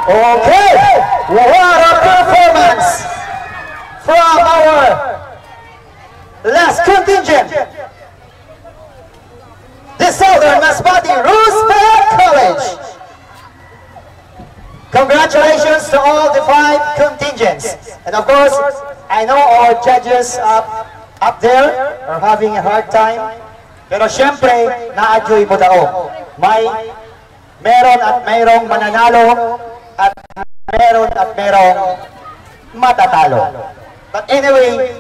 Okay, what a performance from our last contingent, the Southern Masbate Roosevelt College. Congratulations to all the 5 contingents. And of course, I know our judges up there are having a hard time. Pero syempre, na-enjoy mo daw. Meron at mayroong mananalo at merong matatalo. But anyway,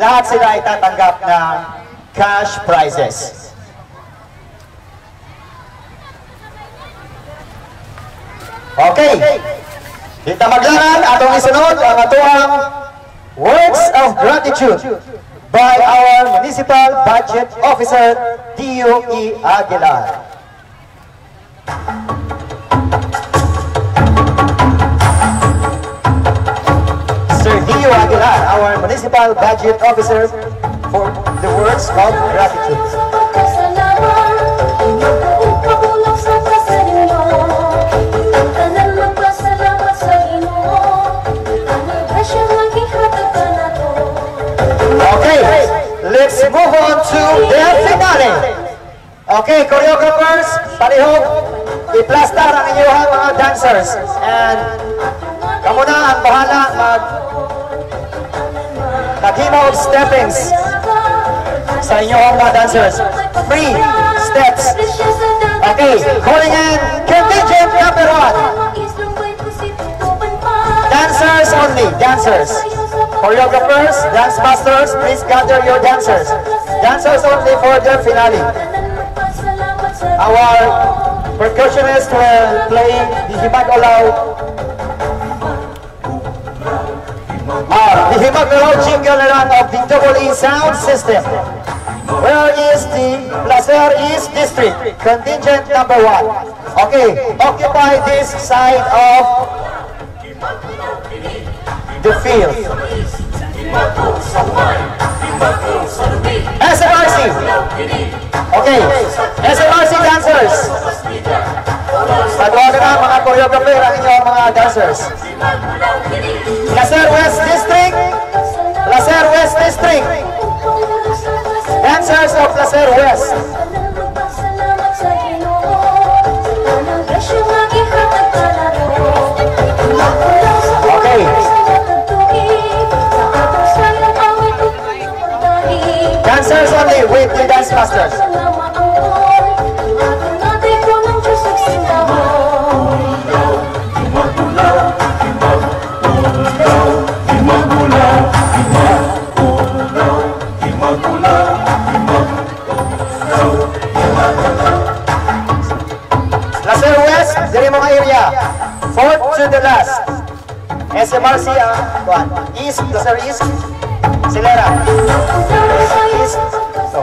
lahat sila ay tatanggap ng cash prizes. Okay, kita maglaran atong isunod ang atuang words of gratitude by our Municipal Budget Officer, D.O.E. Aguilar. Sir D.O. Aguilar, our Municipal Budget Officer, for the words of gratitude. Okay, let's move on to the finale. Okay, choreographers, palihog, i-plaster ang inyong mga dancers. And kamo na ang bahala mag-himo of steppings sa inyong mga dancers. 3 steps. Okay, calling in contingent number 1. Dancers only, dancers. Choreographers, dance masters, please gather your dancers. Dancers only for the finale. Our percussionists will play the Himag-Olaw. The Himag-Olaw jingle run of the EE sound system. Where is the Placer East District? Contingent number 1. Okay, occupy this side of the field. SMRC. Okay, SMRC dancers. Pagwagan na mga choreographer ang inyong mga dancers. Placer West District. Placer West District. Dancers of Placer West. Okay. Dancers only with the dance masters. Placer West, dari mga area. 4th to the last. SMRC, East, Placer East. Silera. East. So.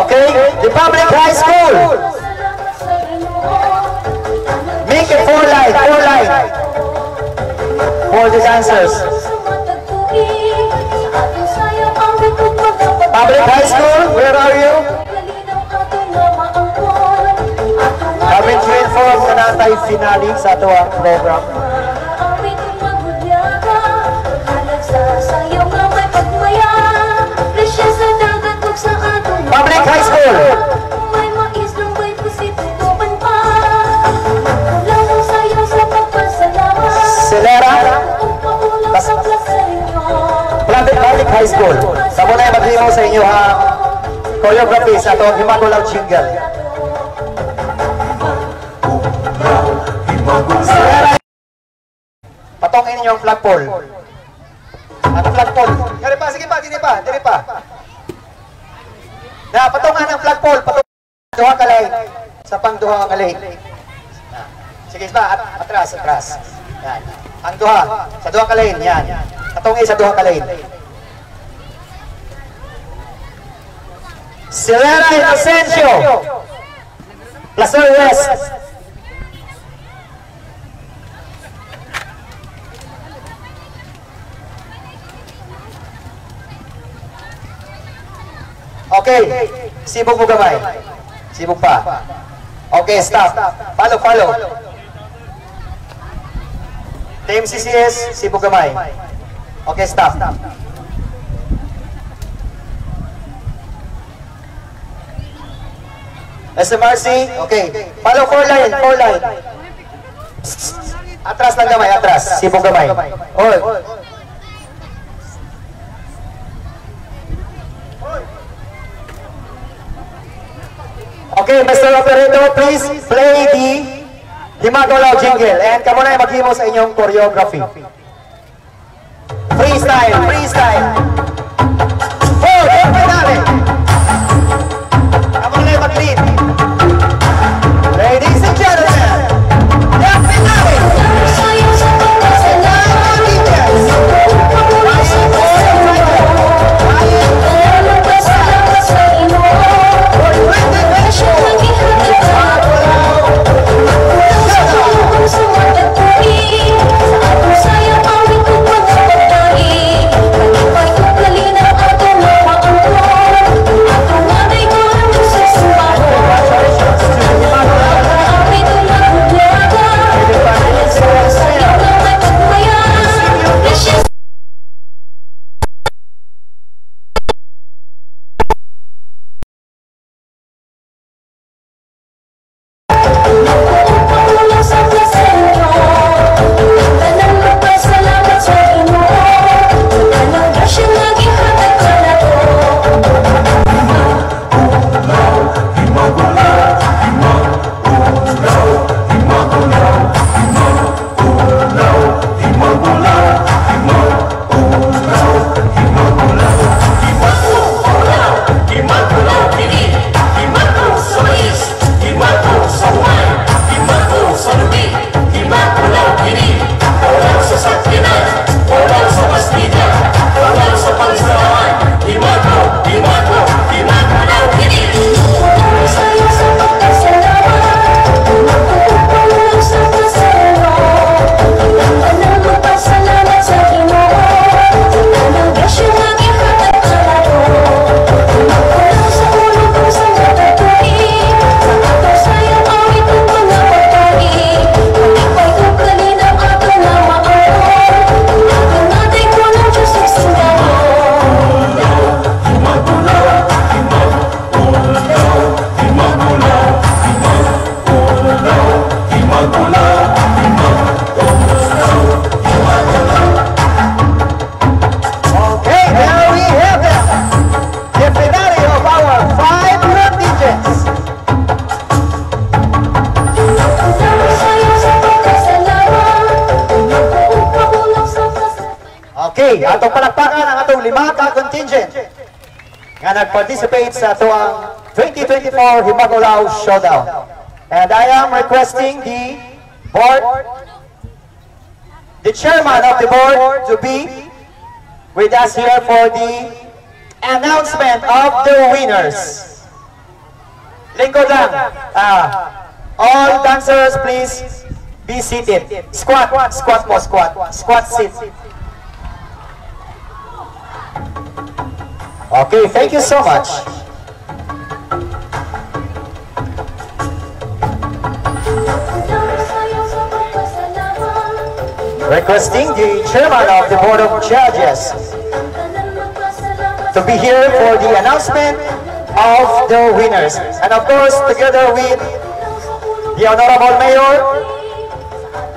Okay, the public high school. Make it 4 line, 4 line. For the dancers. Public high school, where are you? Kami to-inform na natay finale sa ito program. Public high school. Silera. Public high school. Sa muna yung mag-himo sa inyo choreography sa itong Himag-Olaw jingle. Silera. Patongin niyo yung flagpole. Ang flagpole. Dari pa, sige pa, dili pa, dili pa. Na patungan ang flagpole, patungan duha ka lane sa pangduha ka lane. Sige pa, atras, atras. Yan. Ang duha sa duha ka lane, yan. Patungi sa duha ka lane. Silera Inocencio. Placer West. Okay, sibog mo gamay. Sibog pa. Okay, stop. Follow, follow. Team CCS, sibog gamay. Okay, stop. SMRC, okay. Follow 4 line, 4 line. Atras lang gamay, atras. Sibog gamay. Oy. Okay, Mr. Operator, please play the Himag-Olaw jingle. And kamo na maghimo sa inyong choreography. Freestyle, freestyle. Oh, grand finale. Kamo na mag-lead. Ladies and gentlemen, grand finale. Saya pamit untuk Okay, atong palakpakan ang atong 5 ka contingent nga nag-participate sa atong 2024 Himagulaw Showdown. And I am requesting the board, the chairman of the board to be with us here for the announcement of the winners. Lingkod lang. All dancers, please be seated. Squat, squat po, squat. Squat seat. Okay, thank you so much. Requesting the chairman of the Board of Judges to be here for the announcement of the winners. And of course, together with the Honorable Mayor,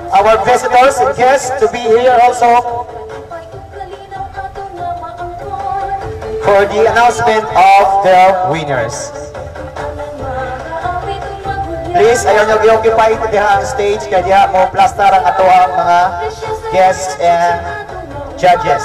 our visitors and guests to be here also for the announcement of the winners. Please, ayaw nyo i-occupy diha ang stage kaya diha mo plastar ang ato ang mga guests and judges.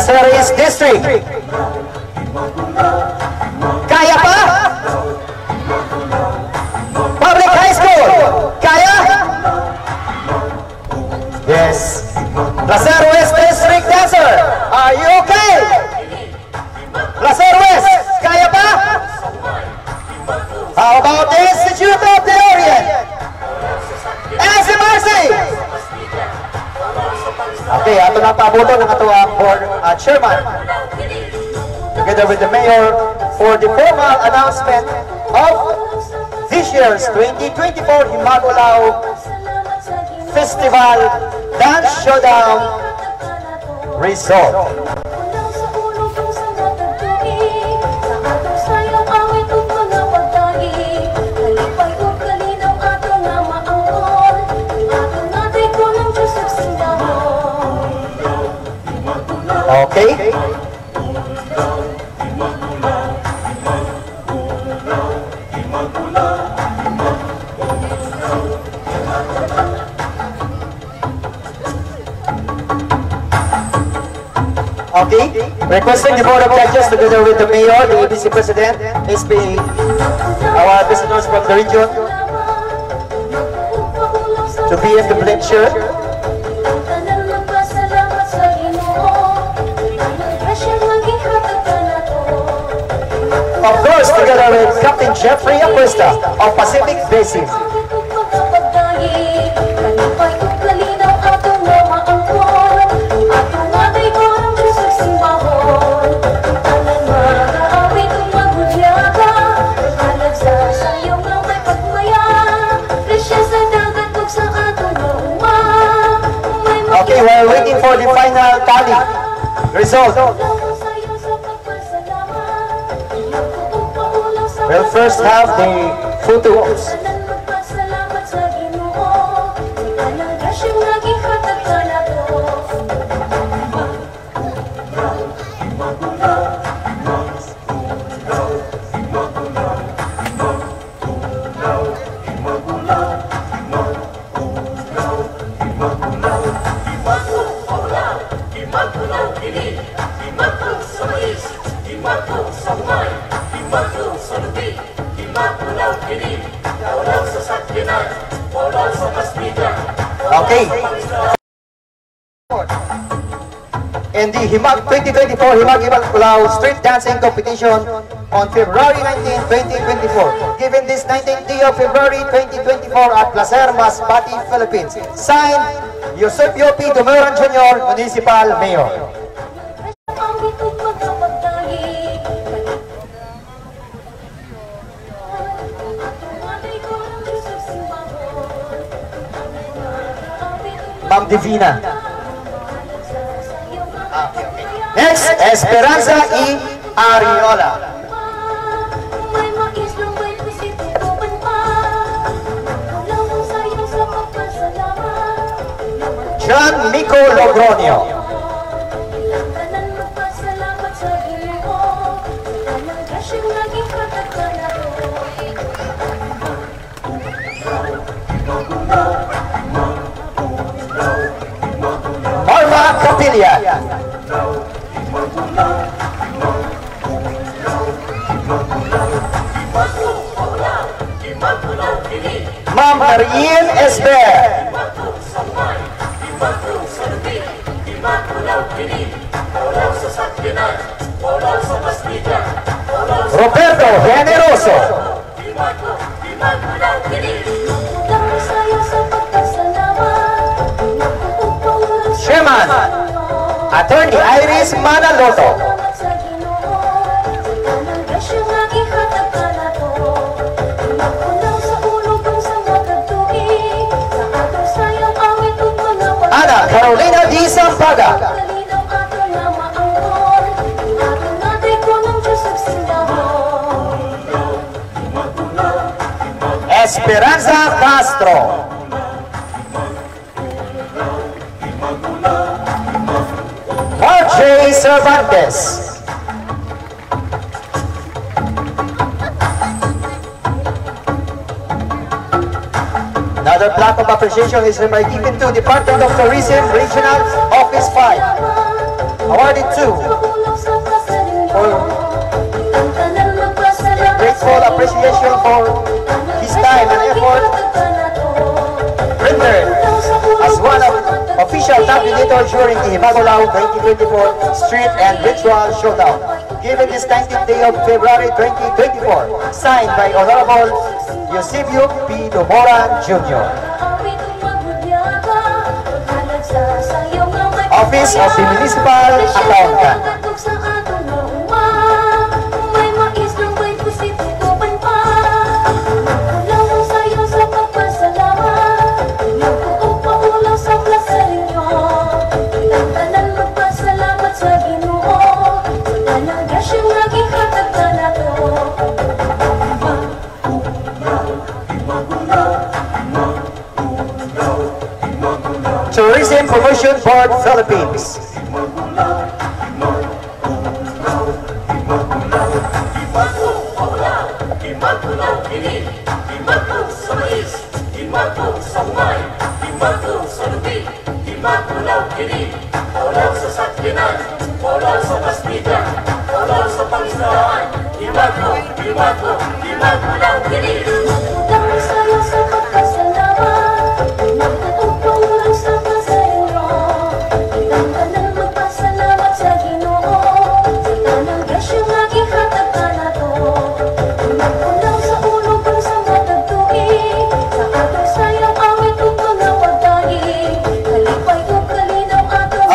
Placeres District. Kaya pa? Public High School. Kaya? Yes. Placeres District Dancer. Are you okay? Placeres, kaya pa? How about the Institute of the Orient? SMRC. Okay, ato na pabuto ng ato ang board chairman together with the mayor for the formal announcement of this year's 2024 Himagulaw Festival Dance Showdown result. Okay. Okay. Requesting the Board of Judges together with the Mayor, the ABC President, SB, our visitors from the region, to be in the bleacher. Of course, together with Captain Jeffrey Acosta of Pacific Basin. Okay, we're waiting for the final tally result. We'll first have the photos. Okay. In the 2024 Himagulaw Street Dancing Competition on February 19, 2024, given this 19th day of February 2024 at Placer, Masbate, Philippines. Signed, Eusebio P. Dumeron Jr., Municipal Mayor. Ma'am Divina. Next, Esperanza E. Ariola. John Mico Logronio. Marma Capilla. Ma'am Mariel Esber. Roberto Generoso. Chairman, Attorney Iris Manaloto. Ana Carolina D. Sampaga. Esperanza Castro. Marjorie Cervantes. Another plaque of appreciation is given to Department of Tourism Regional Office 5. Awarded to for grateful appreciation for his time and effort rendered as one of official navigator during the Himagolaw 2024 Street and Ritual Showdown, given this 19th day of February 2024, signed by Honorable Eusebio P. Dumoran Jr. Office of the Municipal Accountant. Tourism Promotion Board Philippines.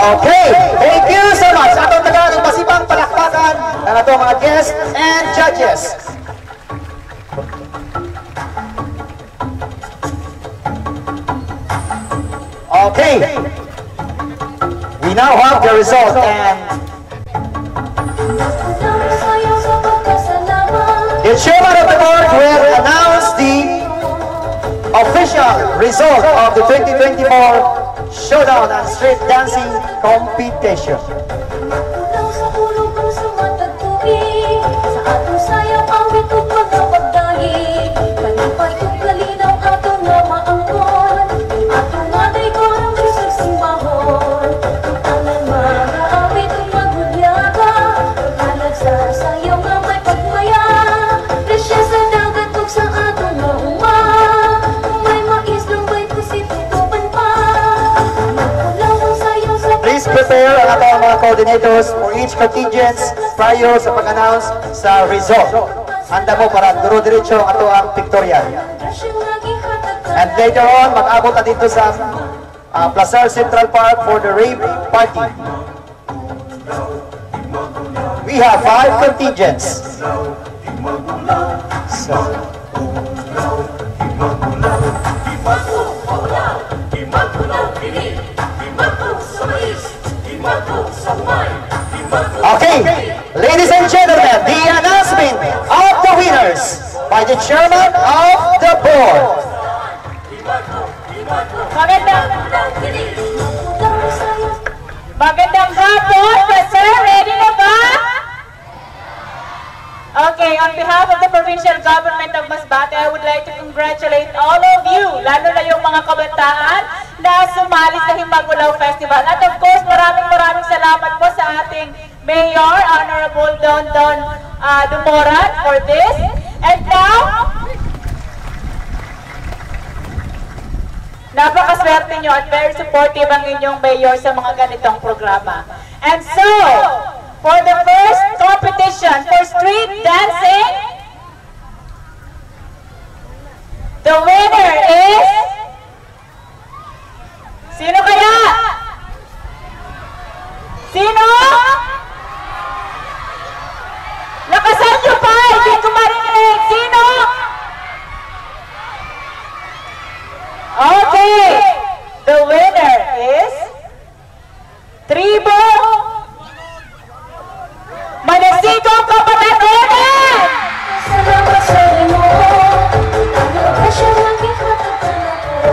Okay, thank you so much. Atong tagaan masibang palakpakan ang atong mga guests and judges. Okay, we now have the result and the chairman of the board will announce the official result of the 2024 Showdown and Street Dancing Competition. Prepare ang atong mga coordinators for each contingent prior sa pag-announce sa result. Handa mo para duro-diretso ang ato ang pictorial. And later on, mag-abot na dito sa Plaza Central Park for the rave party. We have 5 contingents. Okay, ladies and gentlemen, the announcement of the winners by the chairman of the board. Masbate, I would like to congratulate all of you, lalo na yung mga kabataan na sumali sa Himagulaw Festival. At of course, maraming salamat po sa ating Mayor, Honorable Don Dumoran for this. And now, napakaswerte nyo at very supportive ang inyong mayor sa mga ganitong programa. And so, for the first competition for street dancing, the winner is... Sino kaya? Sino? Lakasan nyo pa! Hindi ko marinig! Sino? Okay! The winner is... Tribo Manasigong Kapatanunan! Salamat sa iyo, ang okasyon ng ikatatanong ko.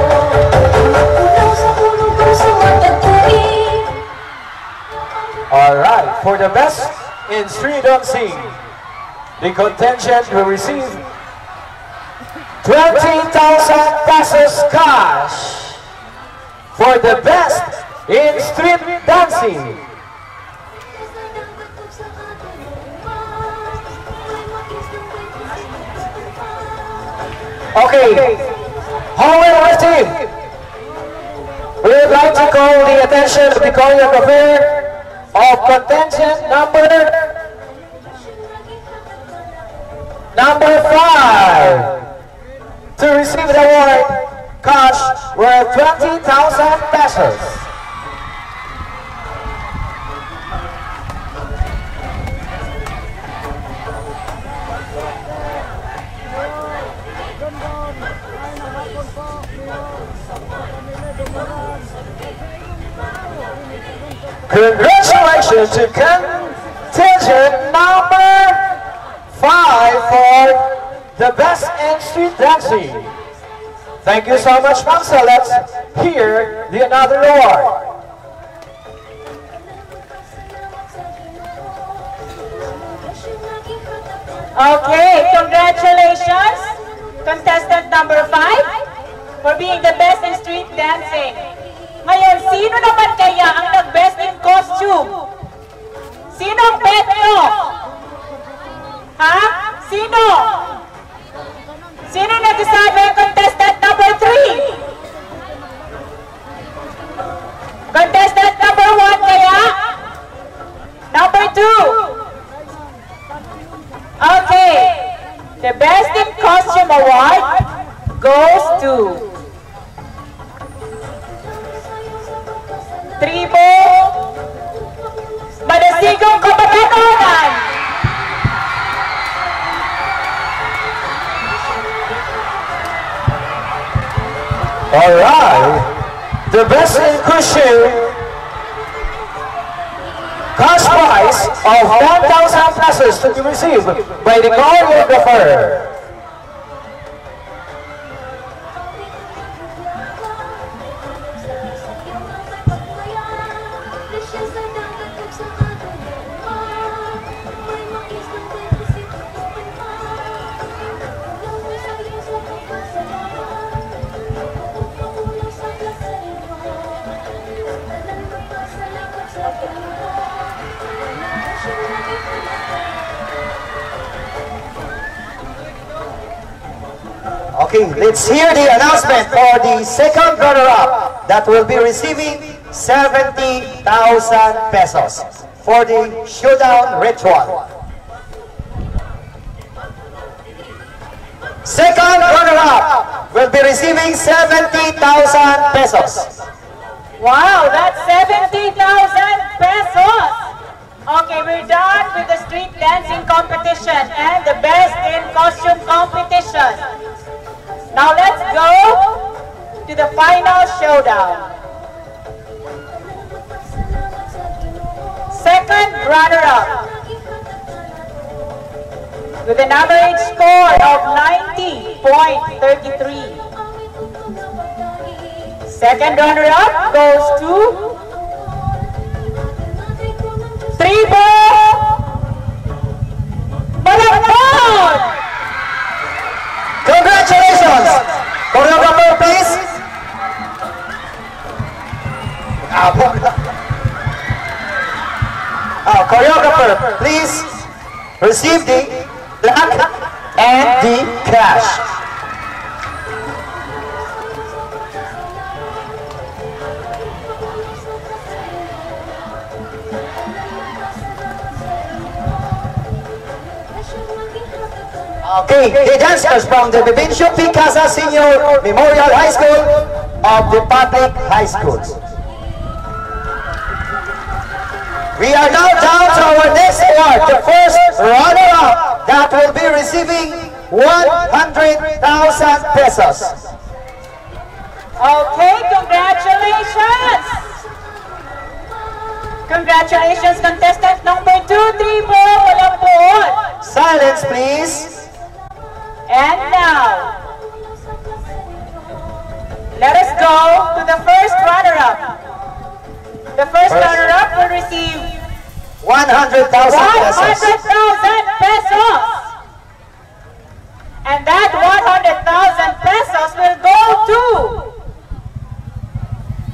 Kulang sa ulo ko sa matagpuin. Alright, for the best in street dancing, the contingent will receive 20,000 pesos cash. For the best in street dancing, okay, however, team, we would like to call the attention of the choreographer of contingent number 5 to receive the award cash worth 20,000 pesos. Congratulations to contingent number 5 for the best in street dancing. Thank you so much, ma'am. So let's hear the another award. Okay, congratulations, contestant number 5, for being the best in street dancing. Ngayon, sino naman kaya ang nag-best in costume? Sino ang bet nyo? Ha? Sino? Sino nagsasabi contestant number 3? Contestant number 1 kaya? Number 2? Okay. The best in costume award goes to Tribo Manasigong Kapatanunan. Alright, the best in costume cash prize of 1,000 pesos to be received by the choreographer. Okay, let's hear the announcement for the second runner-up that will be receiving 70,000 pesos for the showdown ritual. Second runner-up will be receiving 70,000 pesos. Wow, that's 70,000 pesos! Okay, we're done with the street dancing competition and the best in costume competition. Now let's go to the final showdown. Second runner-up with an average score of 90.33. Second runner-up goes to Tribo Malabon! Choreographer, please receive the plaque and the cash. Okay, the dancers from the Bibincio P. Casa Senior Memorial High School of the Public High Schools. We are now down to our next award, the first runner-up that will be receiving 100,000 pesos. Okay, congratulations! Congratulations, contestant number 2, Tribo, walang buod. Silence, please. And now, let us go to the first runner-up. The first runner-up will receive 100,000 pesos. 100,000 pesos. And that 100,000 pesos will go to,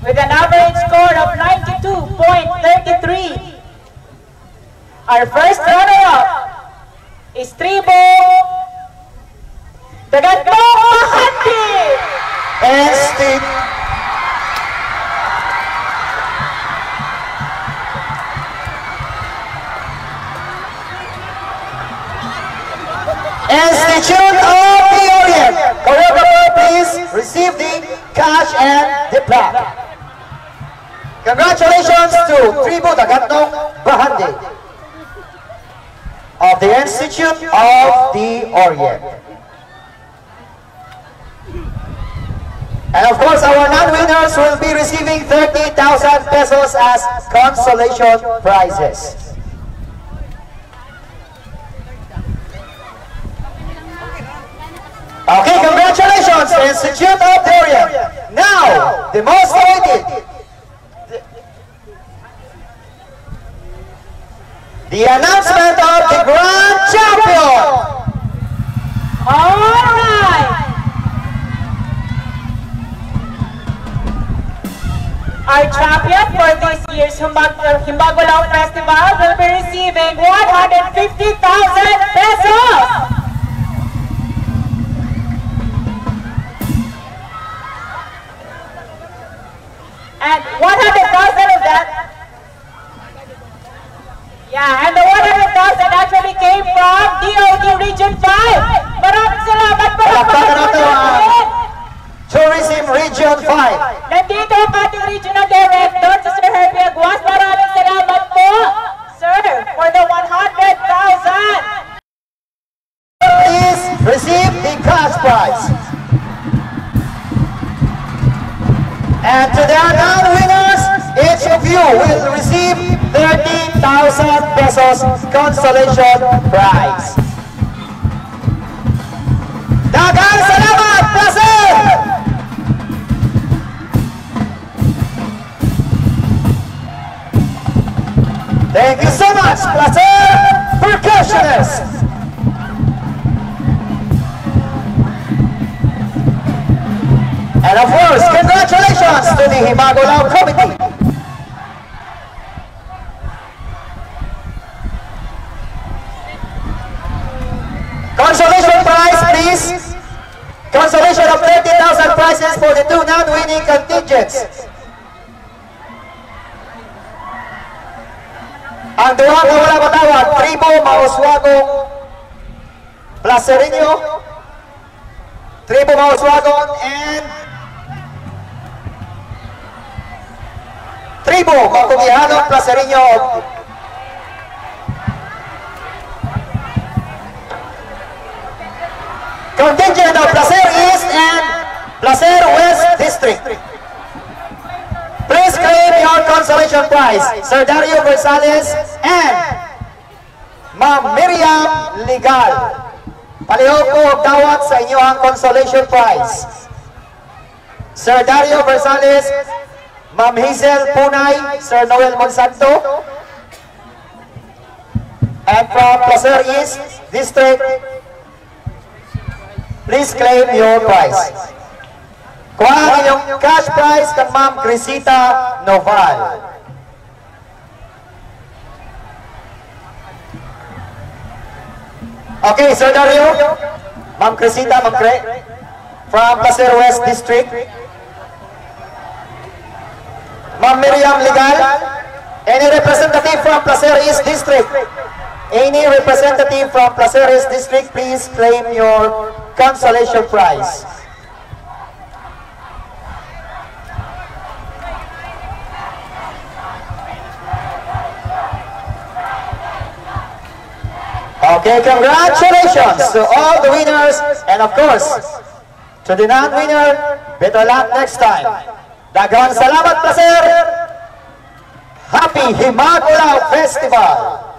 with an average score of 92.33. Our first runner-up is Tribo Dagatong Mahati. And Steve. Institute of the Orient. Choreographer, please receive the cash and the plaque. Congratulations to Tribo Dagatong Bahandi of the Institute of the Orient. And of course, our non-winners will be receiving 30,000 pesos as consolation prizes. Okay, congratulations, Institute of the Orient. Now, the most awaited, the announcement of the Grand Champion. All right. Our champion for this year's Himbagulaw Festival will be receiving 150,000 pesos. And 100,000 of that, yeah, and the 100,000 actually came from DOD Region 5. Maraming salamat po. Tourism Region 5. Nandito ang ating Regional Director, Sir Herbie Aguas. Maraming salamat po, sir, for the 100,000. Please receive the cash prize. And to the non-winners, each of you will receive 30,000 pesos consolation prize. Daghang salamat, placer! Thank you so much, placer! Percussionists! And of course, congratulations to the Himbagulaw Committee. Consolation prize, please. Consolation of 30,000 prizes for the two non-winning contingents. Ang duha ka wala matawag, Tribo Mauswagong Placerino, Tribo Mauswagon, and Tribo Makumihanong Placerino. Contingent of Placer East and Placer West District. Please claim your consolation prize, Sir Dario Gonzalez and Ma'am Miriam Legal. Palihog po dawat sa inyong consolation prize. Sir Dario Gonzalez, Ma'am Hazel Punay, Sir Noel Monsanto, and from Placer East District, please claim your prize. Kuha ang inyong cash prize kang Ma'am Crisita Noval. Okay, Sir Dario, Ma'am Crisita, Ma'am Cre, from Placer West District. Ma'am Miriam Legal, any representative from Placer East District? Any representative from Placer East District, please claim your consolation prize. Okay, congratulations to all the winners and of course, to the non-winner, better luck next time. Daghang salamat, Placer! Happy Himagulaw Festival!